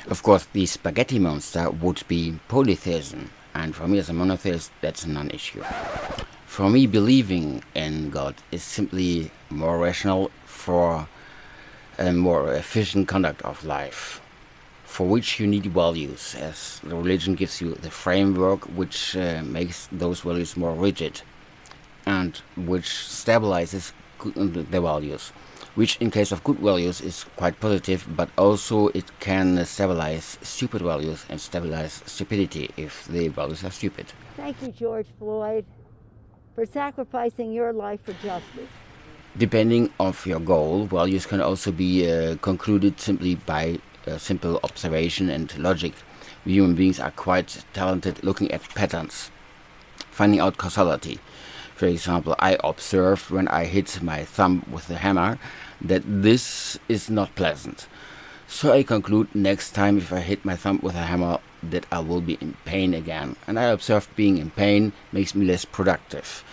Of course, the spaghetti monster would be polytheism, and for me as a monotheist, that's a non-issue. For me, believing in God is simply more rational for a more efficient conduct of life, for which you need values, as the religion gives you the framework which makes those values more rigid and which stabilizes the values, which in case of good values is quite positive, but also it can stabilize stupid values and stabilize stupidity if the values are stupid. Thank you, George Floyd, for sacrificing your life for justice. Depending on your goal, values can also be concluded simply by simple observation and logic. We human beings are quite talented looking at patterns, finding out causality. For example, I observe when I hit my thumb with the hammer that this is not pleasant. So I conclude next time if I hit my thumb with a hammer that I will be in pain again. And I observe being in pain makes me less productive.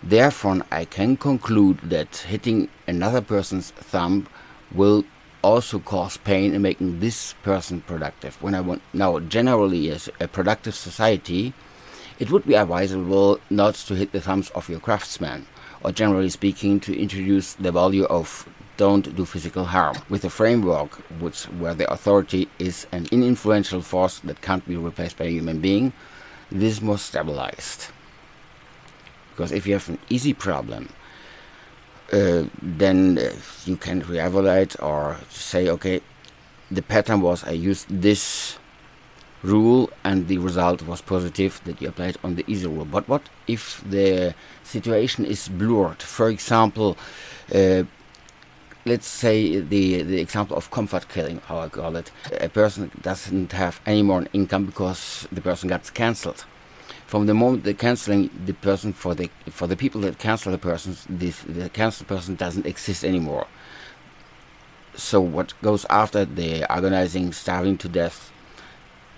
Therefore, I can conclude that hitting another person's thumb will also cause pain in making this person productive. When I want now, generally as a productive society, it would be advisable not to hit the thumbs of your craftsman, or generally speaking, to introduce the value of don't do physical harm, with a framework where the authority is an influential force that can't be replaced by a human being. This is more stabilized. Because if you have an easy problem, then you can re-evaluate or say, okay, the pattern was I used this rule and the result was positive, that you applied on the easy rule. But what if the situation is blurred? For example, let's say the example of comfort killing, how I call it. A person doesn't have any more income because the person got cancelled. From the moment they're canceling the person, for the people that cancel the person, the cancelled person doesn't exist anymore. So what goes after the agonizing, starving to death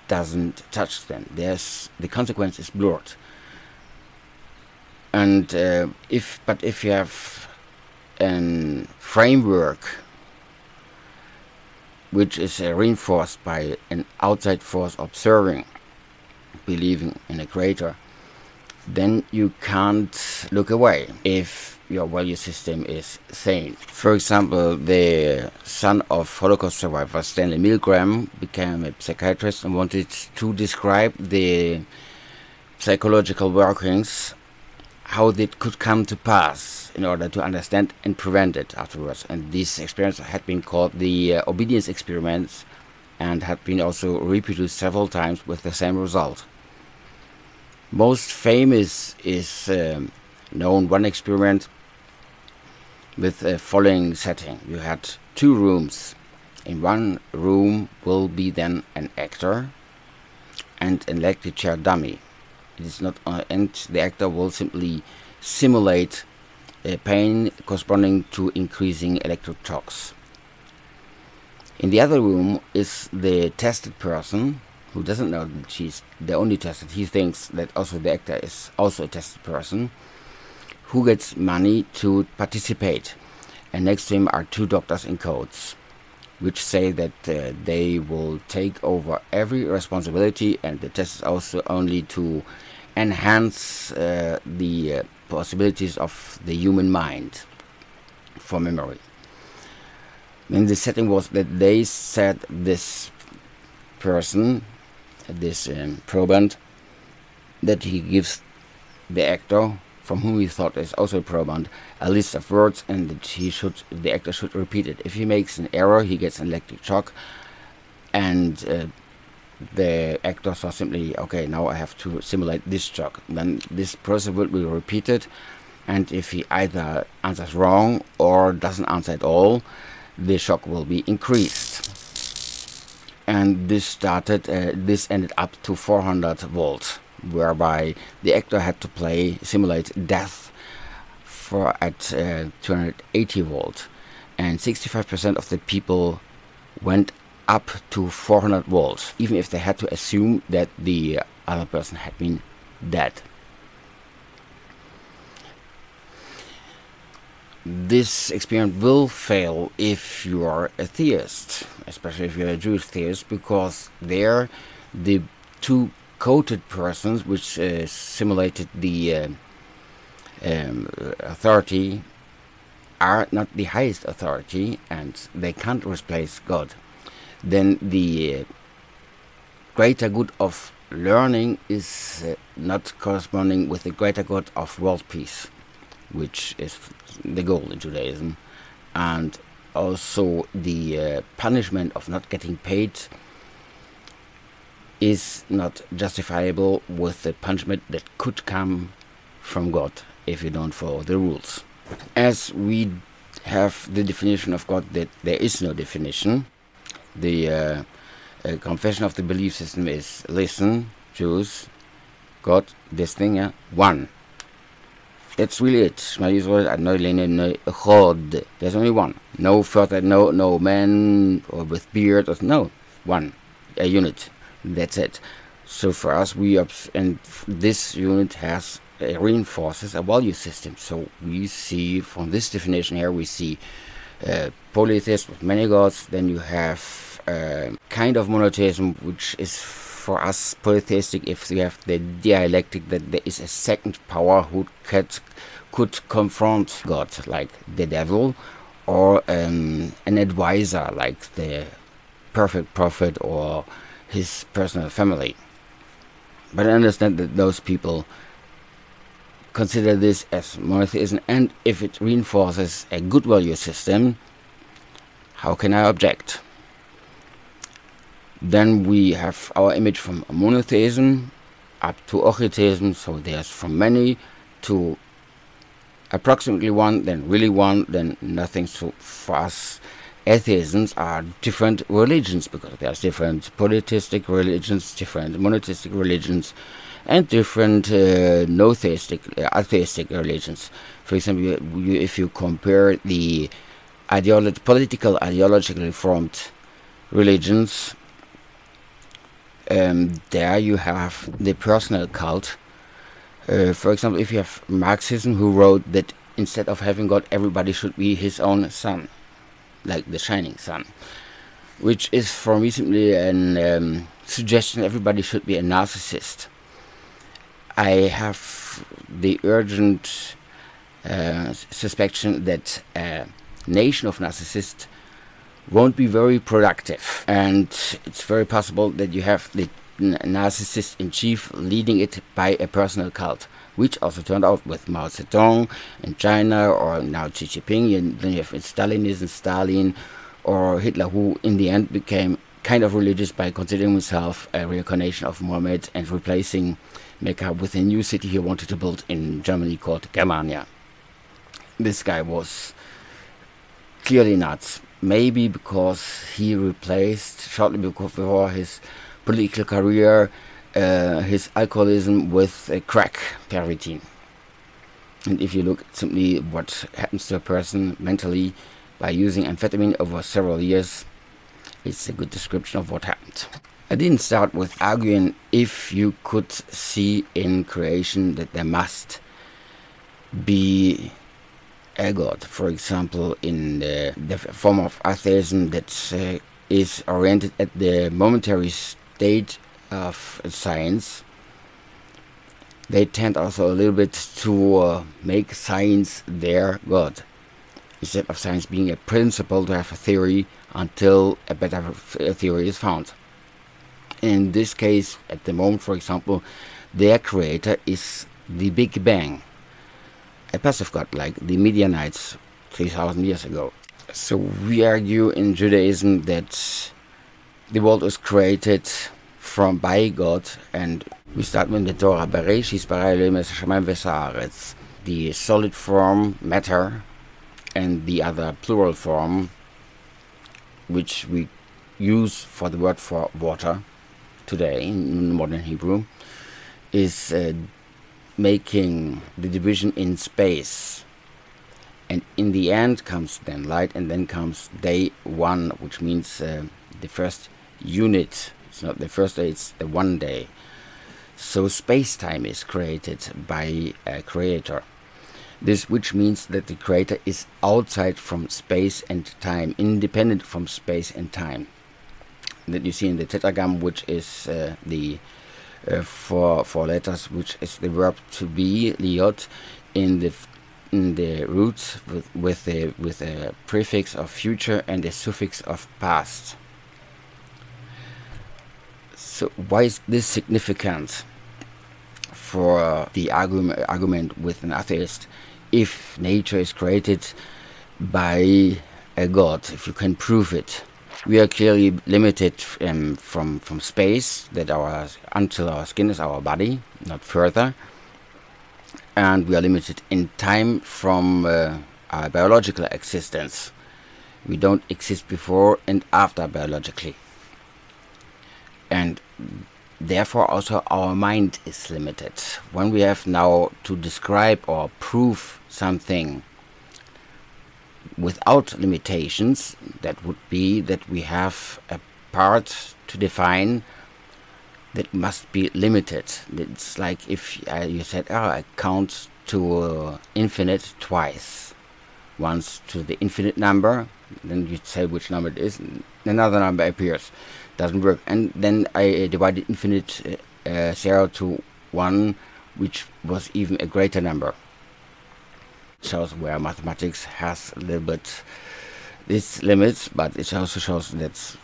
doesn't touch them. The consequence is blurred. And if you have a framework which is reinforced by an outside force observing, believing in a creator, then you can't look away if your value system is sane. For example, the son of Holocaust survivor Stanley Milgram became a psychiatrist and wanted to describe the psychological workings, how it could come to pass in order to understand and prevent it afterwards. And these experiments had been called the obedience experiments and had been also reproduced several times with the same result. Most famous is known one experiment with the following setting. You had two rooms. In one room will be then an actor and an electric chair dummy. It is not, and the actor will simply simulate a pain corresponding to increasing electric shocks. In the other room is the tested person, who doesn't know that she's the only tested. He thinks that also the actor is also a tested person, who gets money to participate. And next to him are two doctors in coats, which say that they will take over every responsibility, and the test is also only to enhance the possibilities of the human mind for memory. Then the setting was that they said this person, this proband, that he gives the actor, from whom he thought is also a proband, a list of words, and that the actor should repeat it. If he makes an error, he gets an electric shock, and the actor saw simply, okay, now I have to simulate this shock. Then this process will be repeated, and if he either answers wrong or doesn't answer at all, the shock will be increased. And this ended up to 400 volts, whereby the actor had to simulate death at 280 volts, and 65% of the people went up to 400 volts, even if they had to assume that the other person had been dead. this experiment will fail if you are a theist, especially if you're a Jewish theist, because there the two quoted persons which simulated the authority are not the highest authority, and they can't replace God. Then the greater good of learning is not corresponding with the greater good of world peace, which is the goal in Judaism. And also the punishment of not getting paid is not justifiable with the punishment that could come from God if you don't follow the rules. As we have the definition of God that there is no definition, the confession of the belief system is: listen, Jews, God, this thing, one. That's really it. There's only one. No further, no man or with beard, or no, one, a unit. That's it. So for us, and this unit reinforces a value system. So we see from this definition here, we see polytheist with many gods. Then you have kind of monotheism, which is for us polytheistic if you have the dialectic that there is a second power who could confront God, like the devil, or an advisor like the perfect prophet or his personal family. But I understand that those people consider this as monotheism, and if it reinforces a good value system, how can I object? Then we have our image from monotheism up to Okhitheism, so there's from many to approximately one, then really one, then nothing. So for us, atheisms are different religions, because there's different polytheistic religions, different monotheistic religions, and different atheistic religions. For example, if you compare the political ideologically formed religions, there you have the personal cult. For example, if you have Marxism, who wrote that instead of having God, everybody should be his own son, like the shining sun, which is for me simply a suggestion everybody should be a narcissist. I have the urgent suspicion that a nation of narcissists won't be very productive, and it's very possible that you have the narcissist in chief leading it by a personal cult, which also turned out with Mao Zedong in China, or now Xi Jinping. Then you have Stalinism, Stalin, or Hitler, who in the end became kind of religious by considering himself a reincarnation of Muhammad and replacing Mecca with a new city he wanted to build in Germany called Germania. This guy was clearly nuts. Maybe because he replaced, shortly before his political career, his alcoholism with crack pervitin. And if you look at simply what happens to a person mentally by using amphetamine over several years, it's a good description of what happened. I didn't start with arguing if you could see in creation that there must be a God, for example, in the form of atheism that is oriented at the momentary state of science. They tend also a little bit to make science their God, instead of science being a principle to have a theory until a better theory is found. In this case, at the moment, for example, their creator is the Big Bang, a passive god like the Midianites 3,000 years ago. So we argue in Judaism that the world was created by God, and we start with the Torah, Bereshis bara Elohim es hashamayim v'haaretz, the solid form, matter, and the other plural form, which we use for the word for water today in modern Hebrew, is making the division in space. And in the end comes then light, and then comes day one, which means the first unit. It's not the first day, it's the one day. So space-time is created by a creator. This which means that the Creator is outside from space and time, independent from space and time. That you see in the tetragram, which is the four letters, which is the verb to be, liot, in the roots with a prefix of future and a suffix of past. So why is this significant for the argument with an atheist? If nature is created by a god, if you can prove it, we are clearly limited from space, that until our skin is our body, not further, and we are limited in time from our biological existence. We don't exist before and after biologically, and therefore also our mind is limited. When we have now to describe or prove something without limitations, that would be that we have a part to define that must be limited. It's like if you said, I count to infinite twice. Once to the infinite number, then you say which number it is, and another number appears. Doesn't work. And then I divided infinite 0 to 1, which was even a greater number. Shows where mathematics has a little bit its limits, but it also shows that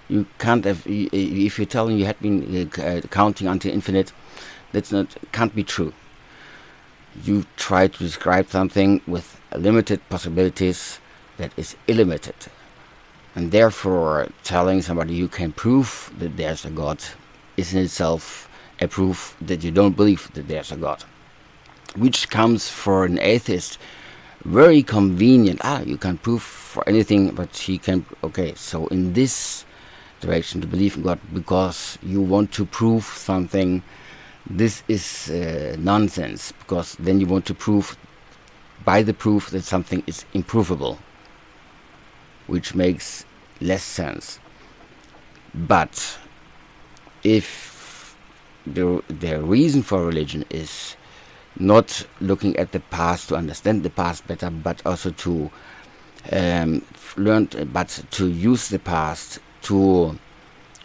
you can't have, if you're telling you had been counting until infinite, can't be true. You try to describe something with limited possibilities that is illimited, and therefore telling somebody you can prove that there's a God is in itself a proof that you don't believe that there's a God, which comes for an atheist very convenient. You can prove for anything, but he can. Okay, so in this direction, to believe in God because you want to prove something, this is nonsense, because then you want to prove by the proof that something is improvable, which makes less sense. But if the reason for religion is not looking at the past to understand the past better, but also to learn, but to use the past to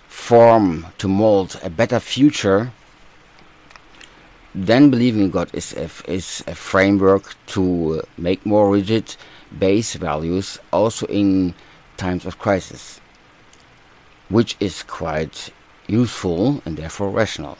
form, to mold a better future, then believing in God is a framework to make more rigid base values also in times of crisis, which is quite useful and therefore rational.